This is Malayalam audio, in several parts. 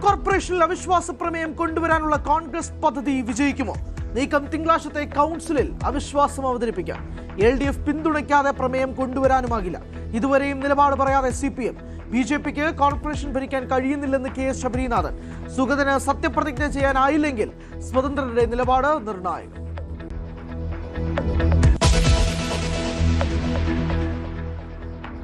കോർപ്പറേഷനിൽ അവിശ്വാസ പ്രമേയം കൊണ്ടുവരാനുള്ള കോൺഗ്രസ് പദ്ധതി വിജയിക്കുമോ? നീക്കം തിങ്കളാഴ്ചത്തെ കൗൺസിലിൽ അവിശ്വാസം അവതരിപ്പിക്കാം. LDF പിന്തുണയ്ക്കാതെ പ്രമേയം കൊണ്ടുവരാനുമാകില്ല. ഇതുവരെയും നിലപാട് പറയാതെ CPM. BJPക്ക് കോർപ്പറേഷൻ ഭരിക്കാൻ കഴിയുന്നില്ലെന്ന് KS ശബരിനാഥൻ. സുഗതന് സത്യപ്രതിജ്ഞ ചെയ്യാനായില്ലെങ്കിൽ സ്വതന്ത്രരുടെ നിലപാട് നിർണായകം.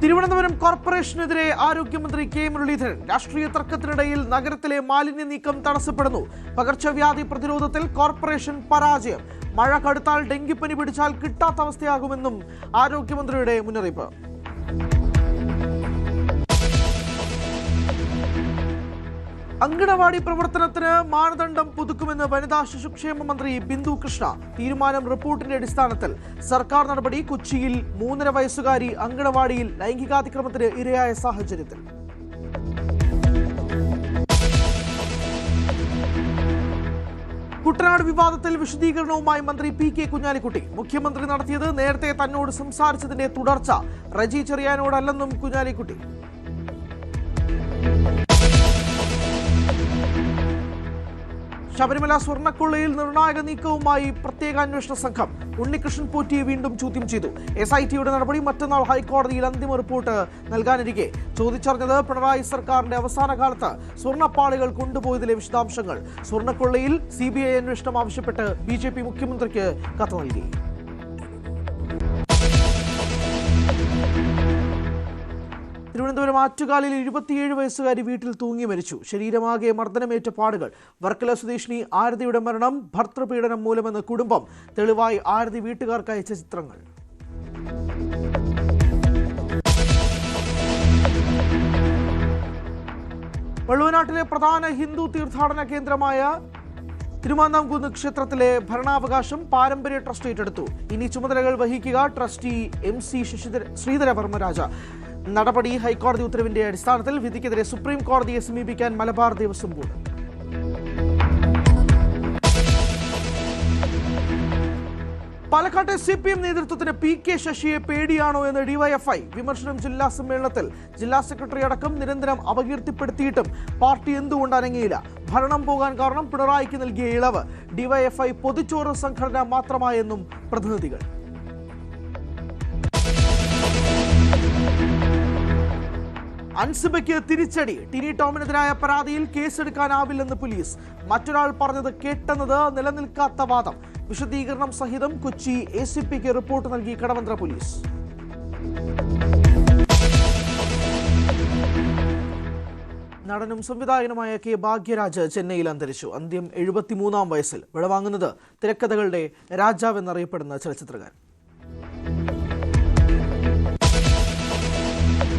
തിരുവനന്തപുരം കോർപ്പറേഷനെതിരെ ആരോഗ്യമന്ത്രി K മുരളീധരൻ. രാഷ്ട്രീയ തർക്കത്തിനിടയിൽ നഗരത്തിലെ മാലിന്യ നീക്കം തടസ്സപ്പെടുന്നു. പകർച്ചവ്യാധി പ്രതിരോധത്തിൽ കോർപ്പറേഷൻ പരാജയം. മഴ കടുത്താൽ ഡെങ്കിപ്പനി പിടിച്ചാൽ കിട്ടാത്ത അവസ്ഥയാകുമെന്നും ആരോഗ്യമന്ത്രിയുടെ മുന്നറിയിപ്പ്. അങ്കണവാടി പ്രവർത്തനത്തിന് മാനദണ്ഡം പുതുക്കുമെന്ന് വനിതാ ശിശുക്ഷേമ മന്ത്രി ബിന്ദു കൃഷ്ണ. തീരുമാനം റിപ്പോർട്ടിന്റെ അടിസ്ഥാനത്തിൽ. സർക്കാർ നടപടി കൊച്ചിയിൽ 3.5 വയസ്സുകാരി അങ്കണവാടിയിൽ ലൈംഗികാതിക്രമത്തിന് ഇരയായ സാഹചര്യത്തിൽ. കുട്ടനാട് വിവാദത്തിൽ വിശദീകരണവുമായി മന്ത്രി PK കുഞ്ഞാലിക്കുട്ടി. മുഖ്യമന്ത്രി നടത്തിയത് നേരത്തെ തന്നോട് സംസാരിച്ചതിന്റെ തുടർച്ച. റജി ചെറിയാനോടല്ലെന്നും കുഞ്ഞാലിക്കുട്ടി. ശബരിമല സ്വർണ്ണക്കൊള്ളയിൽ നിർണായക നീക്കവുമായി പ്രത്യേക അന്വേഷണ സംഘം. ഉണ്ണികൃഷ്ണൻ പോറ്റിയെ വീണ്ടും ചോദ്യം ചെയ്തു. SITയുടെ നടപടി മറ്റന്നാൾ ഹൈക്കോടതിയിൽ അന്തിമ റിപ്പോർട്ട് നൽകാനിരിക്കെ ചോദിച്ചറിഞ്ഞത് പിണറായി സർക്കാരിന്റെ അവസാന കാലത്ത് സ്വർണ്ണപ്പാളികൾ കൊണ്ടുപോയതിലെ വിശദാംശങ്ങൾ. സ്വർണ്ണക്കൊള്ളയിൽ CBI അന്വേഷണം ആവശ്യപ്പെട്ട് BJP മുഖ്യമന്ത്രിക്ക് കത്ത് നൽകി. തിരുവനന്തപുരം ആറ്റുകാലിൽ 27 വയസ്സുകാരി വീട്ടിൽ തൂങ്ങി മരിച്ചു. ശരീരമാകെ മർദ്ദനമേറ്റ പാടുകൾ. വർക്കല സ്വദേശിനി ആരതിയുടെ മരണം ഭർതൃപീഡനം മൂലമെന്ന് കുടുംബം. തെളിവായി ആരതി വീട്ടുകാർക്ക് അയച്ച ചിത്രങ്ങൾ. വള്ളുവനാട്ടിലെ പ്രധാന ഹിന്ദു തീർത്ഥാടന കേന്ദ്രമായ തിരുമാന്താംകുന്ന് ക്ഷേത്രത്തിലെ ഭരണാവകാശം പാരമ്പര്യ ട്രസ്റ്റ് ഏറ്റെടുത്തു. ഇനി ചുമതലകൾ വഹിക്കുക ട്രസ്റ്റി MC ശ്രീധരവർമ്മരാജ. നടപടി ഹൈക്കോടതി ഉത്തരവിന്റെ അടിസ്ഥാനത്തിൽ. വിധിക്കെതിരെ സുപ്രീം കോടതിയെ സമീപിക്കാൻ മലബാർ ദേവസ്വം ബോർഡ്. പാലക്കാട്ടെ CPM നേതൃത്വത്തിന് PK ശശിയെ പേടിയാണോ എന്ന് DYFI. വിമർശനം ജില്ലാ സമ്മേളനത്തിൽ. ജില്ലാ സെക്രട്ടറി അടക്കം നിരന്തരം അപകീർത്തിപ്പെടുത്തിയിട്ടും പാർട്ടി എന്തുകൊണ്ട് അനങ്ങിയില്ല? ഭരണം പോകാൻ കാരണം പിണറായിക്ക് നൽകിയ ഇളവ്. DYFI പൊതിച്ചോറ് സംഘടന മാത്രമായെന്നും പ്രതിനിധികൾ. അൻസിബയ്ക്ക് തിരിച്ചടി. ടിനി ടോമിനെതിരായ പരാതിയിൽ കേസെടുക്കാനാവില്ലെന്ന് പോലീസ്. മറ്റൊരാൾ പറഞ്ഞത് കേട്ടെന്നത് നിലനിൽക്കാത്ത വാദം. വിശദീകരണം സഹിതം കൊച്ചി ACPക്ക് റിപ്പോർട്ട് നൽകി കടവന്ത്ര പോലീസ്. നടനും സംവിധായകനുമായ K ഭാഗ്യരാജ് ചെന്നൈയിൽ അന്തരിച്ചു. അന്ത്യം 73-ാം വയസ്സിൽ. വിടവാങ്ങുന്നത് തിരക്കഥകളുടെ രാജാവെന്നറിയപ്പെടുന്ന ചലച്ചിത്രകാരൻ.